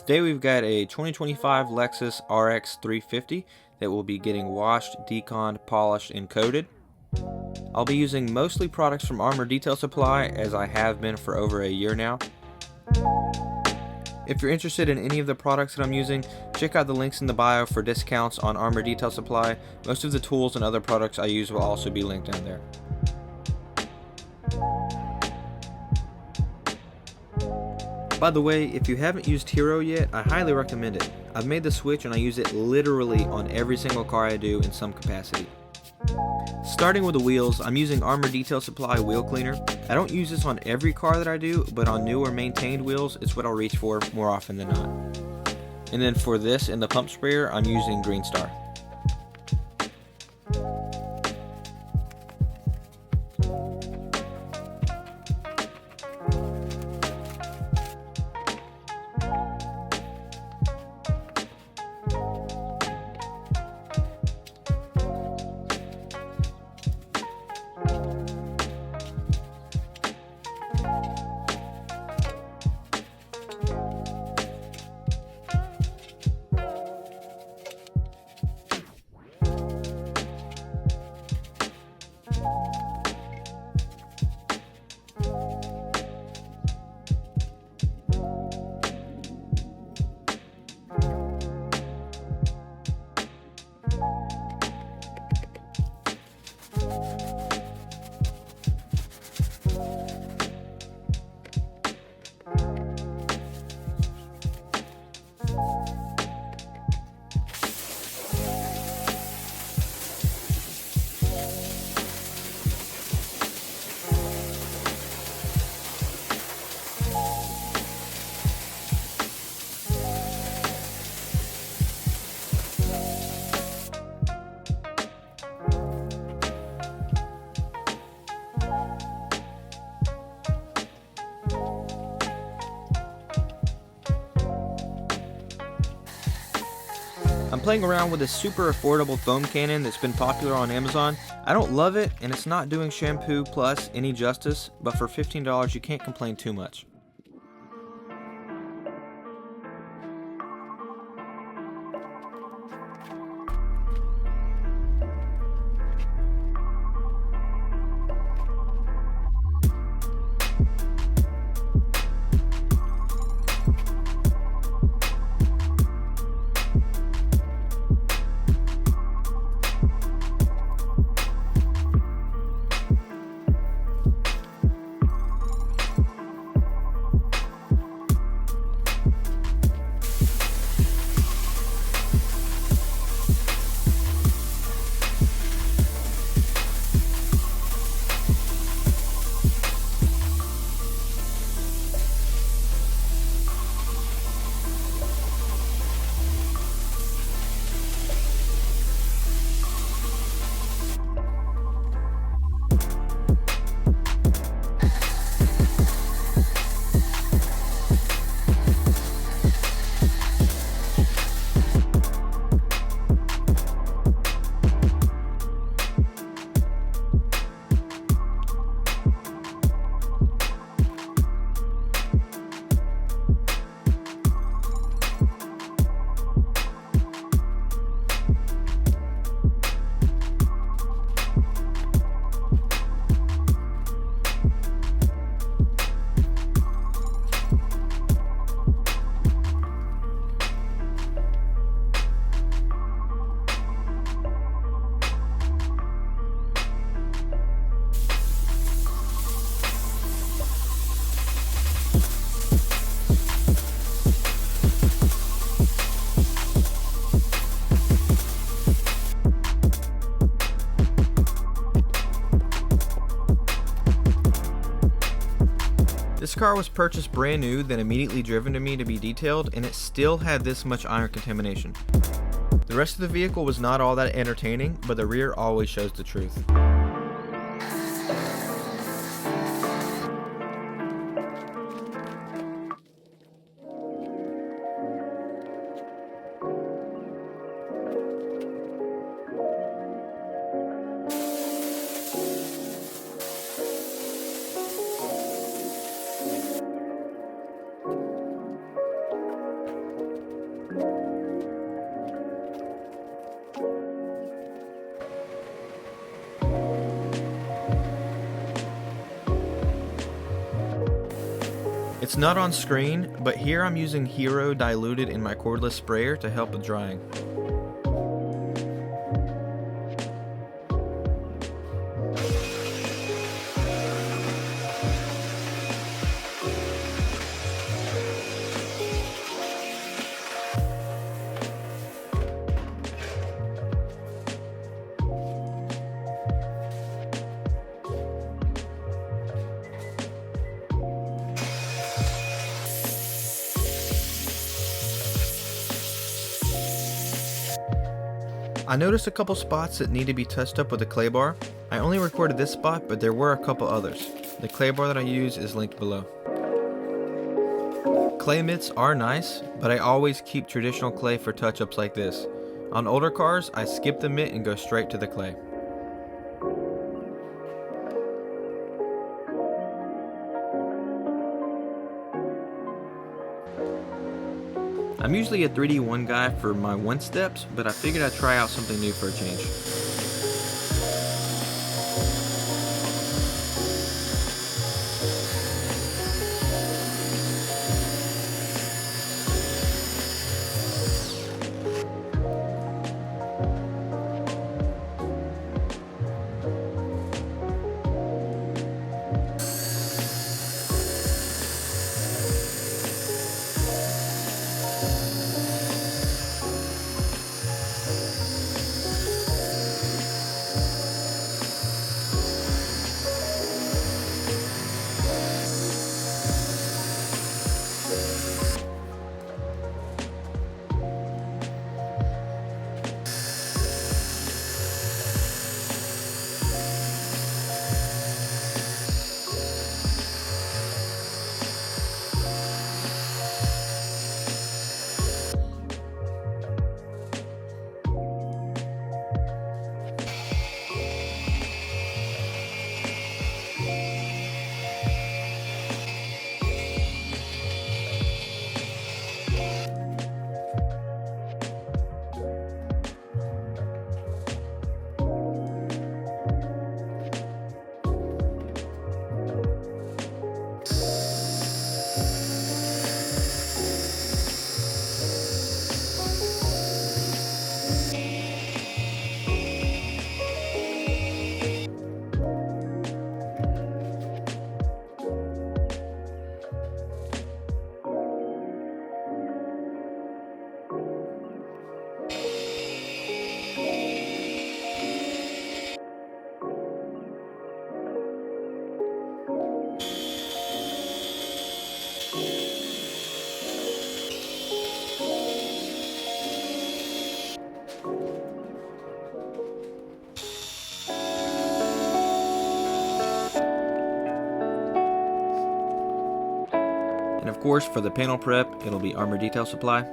Today we've got a 2025 Lexus RX350 that will be getting washed, deconned, polished, and coated. I'll be using mostly products from Armour Detail Supply, as I have been for over a year now. If you're interested in any of the products that I'm using, check out the links in the bio for discounts on Armour Detail Supply. Most of the tools and other products I use will also be linked down there. By the way, if you haven't used Hero yet, I highly recommend it. I've made the switch and I use it literally on every single car I do in some capacity. Starting with the wheels, I'm using Armour Detail Supply Wheel Cleaner. I don't use this on every car that I do, but on new or maintained wheels, it's what I'll reach for more often than not. And then for this and the pump sprayer, I'm using Green Star. I'm playing around with a super affordable foam cannon that's been popular on Amazon. I don't love it, and it's not doing Shampoo Plus any justice, but for $15 you can't complain too much. This car was purchased brand new, then immediately driven to me to be detailed, and it still had this much iron contamination. The rest of the vehicle was not all that entertaining, but the rear always shows the truth. It's not on screen, but here I'm using Hero diluted in my cordless sprayer to help with drying. I noticed a couple spots that need to be touched up with a clay bar. I only recorded this spot, but there were a couple others. The clay bar that I use is linked below. Clay mitts are nice, but I always keep traditional clay for touch-ups like this. On older cars, I skip the mitt and go straight to the clay. I'm usually a 3D1 guy for my one steps, but I figured I'd try out something new for a change. And of course, for the panel prep, it'll be Armour Detail Supply.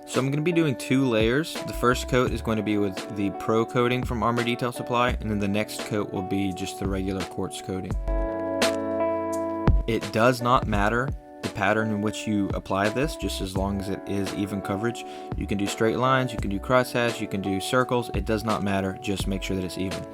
So I'm going to be doing 2 layers. The first coat is going to be with the Pro coating from Armour Detail Supply, and then the next coat will be just the regular Quartz coating. It does not matter the pattern in which you apply this, just as long as it is even coverage. You can do straight lines, you can do crosshatch, you can do circles. It does not matter, just make sure that it's even.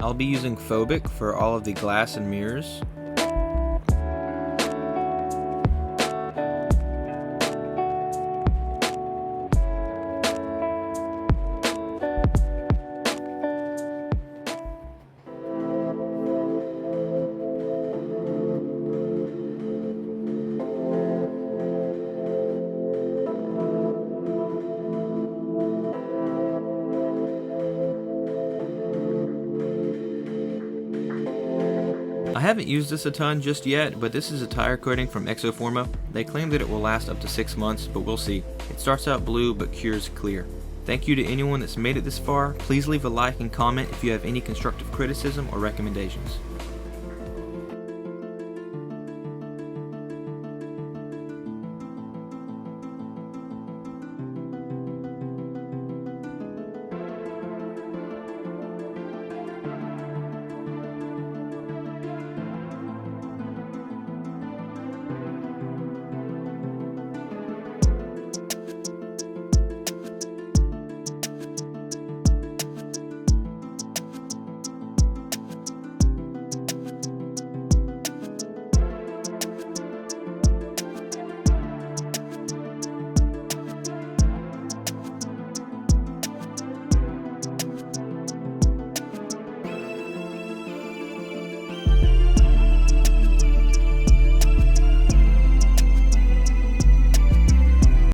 I'll be using Phobic for all of the glass and mirrors. I haven't used this a ton just yet, but this is a tire coating from Exoforma. They claim that it will last up to 6 months, but we'll see. It starts out blue but cures clear. Thank you to anyone that's made it this far. Please leave a like and comment if you have any constructive criticism or recommendations.